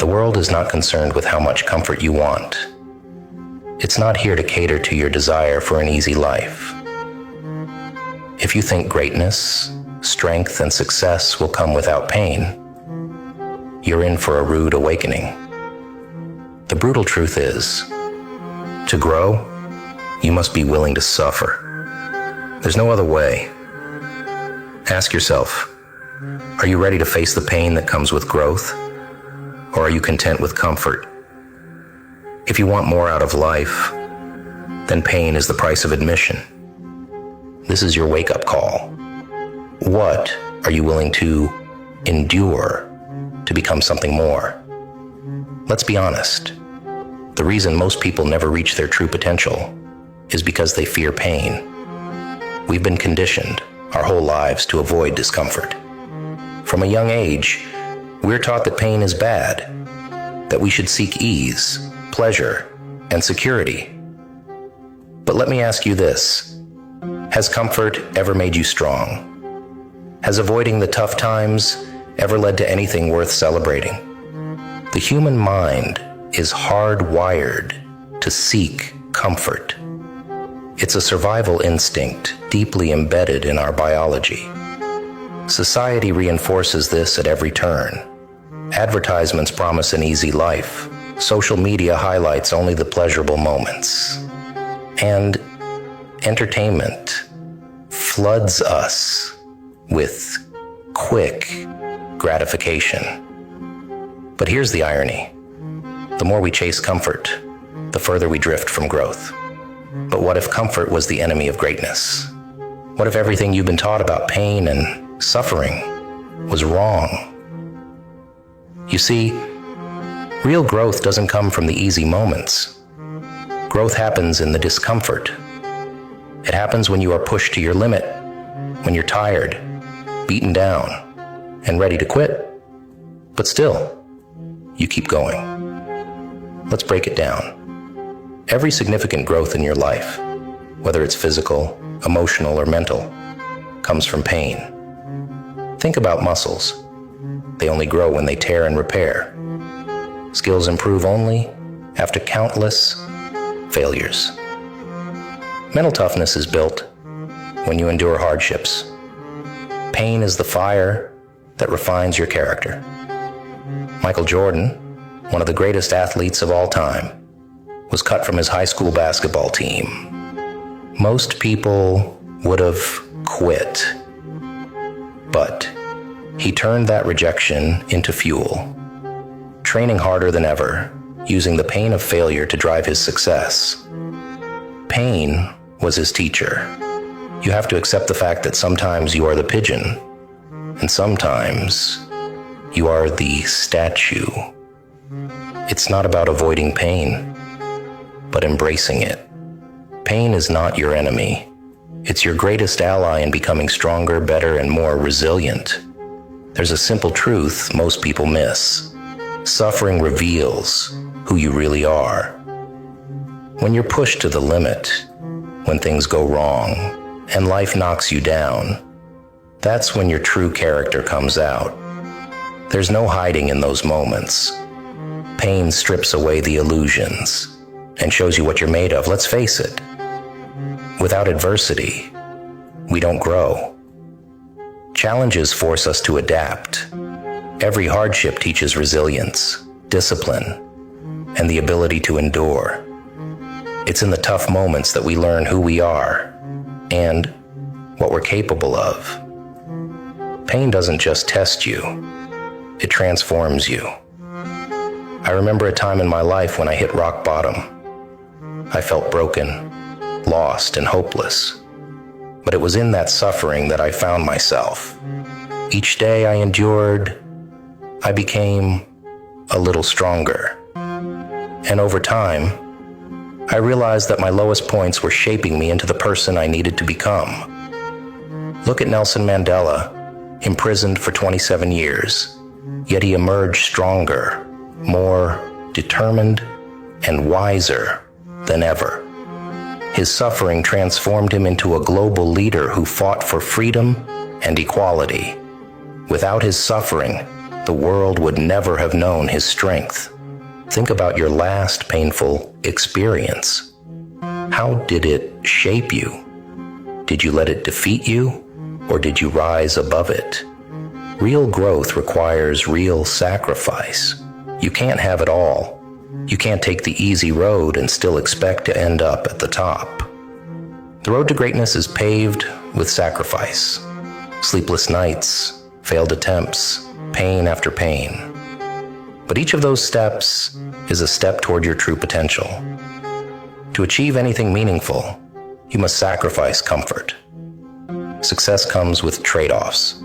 The world is not concerned with how much comfort you want. It's not here to cater to your desire for an easy life. If you think greatness, strength, and success will come without pain, you're in for a rude awakening. The brutal truth is, to grow, you must be willing to suffer. There's no other way. Ask yourself, are you ready to face the pain that comes with growth? Or are you content with comfort? If you want more out of life, then pain is the price of admission. This is your wake-up call. What are you willing to endure to become something more? Let's be honest. The reason most people never reach their true potential is because they fear pain. We've been conditioned our whole lives to avoid discomfort. From a young age, we're taught that pain is bad, that we should seek ease, pleasure, and security. But let me ask you this. Has comfort ever made you strong? Has avoiding the tough times ever led to anything worth celebrating? The human mind is hardwired to seek comfort. It's a survival instinct deeply embedded in our biology. Society reinforces this at every turn. Advertisements promise an easy life. Social media highlights only the pleasurable moments. And entertainment floods us with quick gratification. But here's the irony. The more we chase comfort, the further we drift from growth. But what if comfort was the enemy of greatness? What if everything you've been taught about pain and suffering was wrong? You see, real growth doesn't come from the easy moments. Growth happens in the discomfort. It happens when you are pushed to your limit, when you're tired, beaten down, and ready to quit. But still, you keep going. Let's break it down. Every significant growth in your life, whether it's physical, emotional, or mental, comes from pain. Think about muscles. They only grow when they tear and repair. Skills improve only after countless failures. Mental toughness is built when you endure hardships. Pain is the fire that refines your character. Michael Jordan, one of the greatest athletes of all time, was cut from his high school basketball team. Most people would have quit, but he turned that rejection into fuel, training harder than ever, using the pain of failure to drive his success. Pain was his teacher. You have to accept the fact that sometimes you are the pigeon, and sometimes you are the statue. It's not about avoiding pain, but embracing it. Pain is not your enemy. It's your greatest ally in becoming stronger, better, and more resilient. There's a simple truth most people miss. Suffering reveals who you really are. When you're pushed to the limit, when things go wrong, and life knocks you down, that's when your true character comes out. There's no hiding in those moments. Pain strips away the illusions and shows you what you're made of. Let's face it. Without adversity, we don't grow. Challenges force us to adapt. Every hardship teaches resilience, discipline, and the ability to endure. It's in the tough moments that we learn who we are and what we're capable of. Pain doesn't just test you, it transforms you. I remember a time in my life when I hit rock bottom. I felt broken, lost, and hopeless. But it was in that suffering that I found myself. Each day I endured, I became a little stronger. And over time, I realized that my lowest points were shaping me into the person I needed to become. Look at Nelson Mandela, imprisoned for 27 years, yet he emerged stronger, more determined, and wiser than ever. His suffering transformed him into a global leader who fought for freedom and equality. Without his suffering, the world would never have known his strength. Think about your last painful experience. How did it shape you? Did you let it defeat you, or did you rise above it? Real growth requires real sacrifice. You can't have it all. You can't take the easy road and still expect to end up at the top. The road to greatness is paved with sacrifice. Sleepless nights, failed attempts, pain after pain. But each of those steps is a step toward your true potential. To achieve anything meaningful, you must sacrifice comfort. Success comes with trade-offs.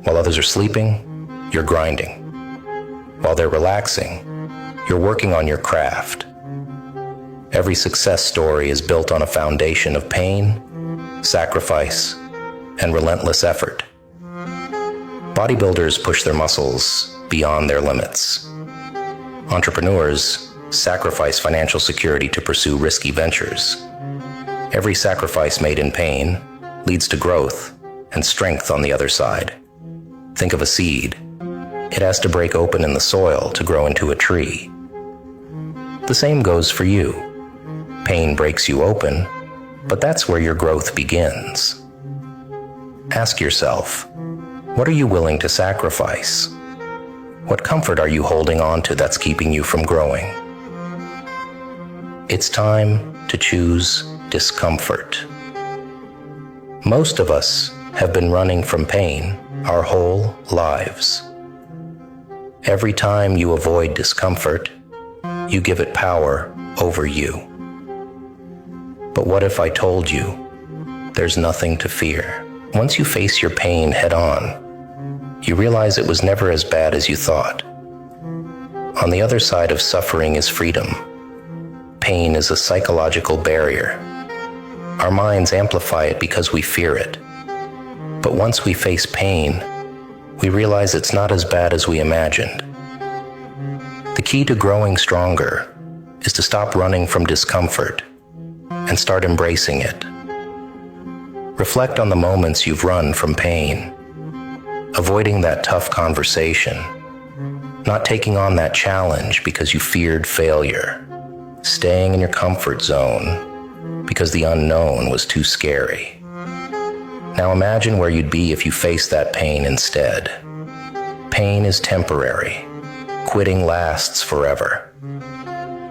While others are sleeping, you're grinding. While they're relaxing, you're working on your craft. Every success story is built on a foundation of pain, sacrifice, and relentless effort. Bodybuilders push their muscles beyond their limits. Entrepreneurs sacrifice financial security to pursue risky ventures. Every sacrifice made in pain leads to growth and strength on the other side. Think of a seed. It has to break open in the soil to grow into a tree. The same goes for you. Pain breaks you open, but that's where your growth begins. Ask yourself, what are you willing to sacrifice? What comfort are you holding on to that's keeping you from growing? It's time to choose discomfort. Most of us have been running from pain our whole lives. Every time you avoid discomfort, you give it power over you. But what if I told you there's nothing to fear? Once you face your pain head on, you realize it was never as bad as you thought. On the other side of suffering is freedom. Pain is a psychological barrier. Our minds amplify it because we fear it. But once we face pain, we realize it's not as bad as we imagined. The key to growing stronger is to stop running from discomfort and start embracing it. Reflect on the moments you've run from pain, avoiding that tough conversation, not taking on that challenge because you feared failure, staying in your comfort zone because the unknown was too scary. Now imagine where you'd be if you faced that pain instead. Pain is temporary. Quitting lasts forever.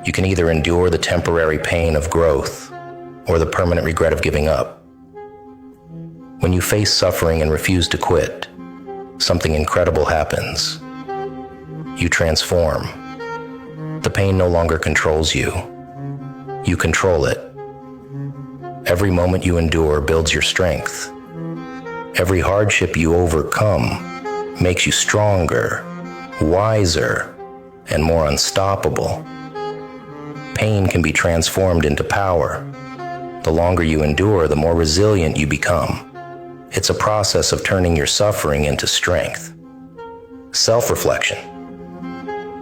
You can either endure the temporary pain of growth or the permanent regret of giving up. When you face suffering and refuse to quit, something incredible happens. You transform. The pain no longer controls you. You control it. Every moment you endure builds your strength. Every hardship you overcome makes you stronger, wiser, and more unstoppable. Pain can be transformed into power. The longer you endure, the more resilient you become. It's a process of turning your suffering into strength. Self-reflection.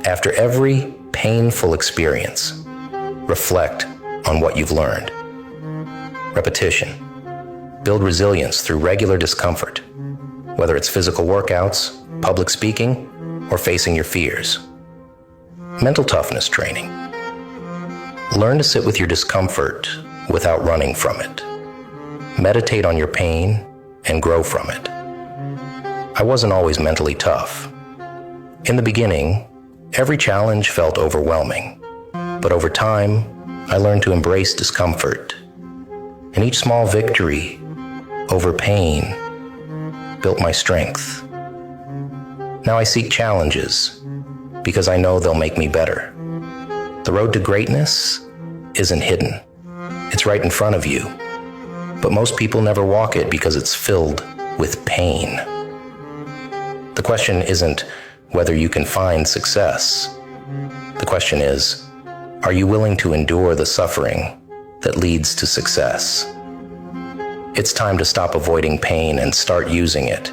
After every painful experience, reflect on what you've learned. Repetition. Build resilience through regular discomfort, whether it's physical workouts, public speaking, or facing your fears. Mental toughness training. Learn to sit with your discomfort without running from it. Meditate on your pain and grow from it. I wasn't always mentally tough. In the beginning, every challenge felt overwhelming, but over time, I learned to embrace discomfort. And each small victory over pain built my strength. Now I seek challenges because I know they'll make me better. The road to greatness isn't hidden. It's right in front of you. But most people never walk it because it's filled with pain. The question isn't whether you can find success. The question is, are you willing to endure the suffering that leads to success? It's time to stop avoiding pain and start using it.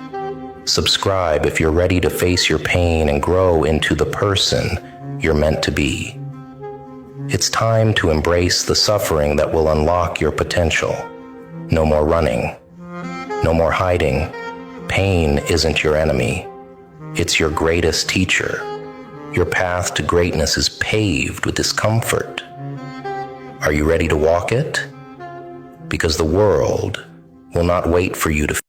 Subscribe if you're ready to face your pain and grow into the person you're meant to be. It's time to embrace the suffering that will unlock your potential. No more running. No more hiding. Pain isn't your enemy. It's your greatest teacher. Your path to greatness is paved with discomfort. Are you ready to walk it? Because the world will not wait for you to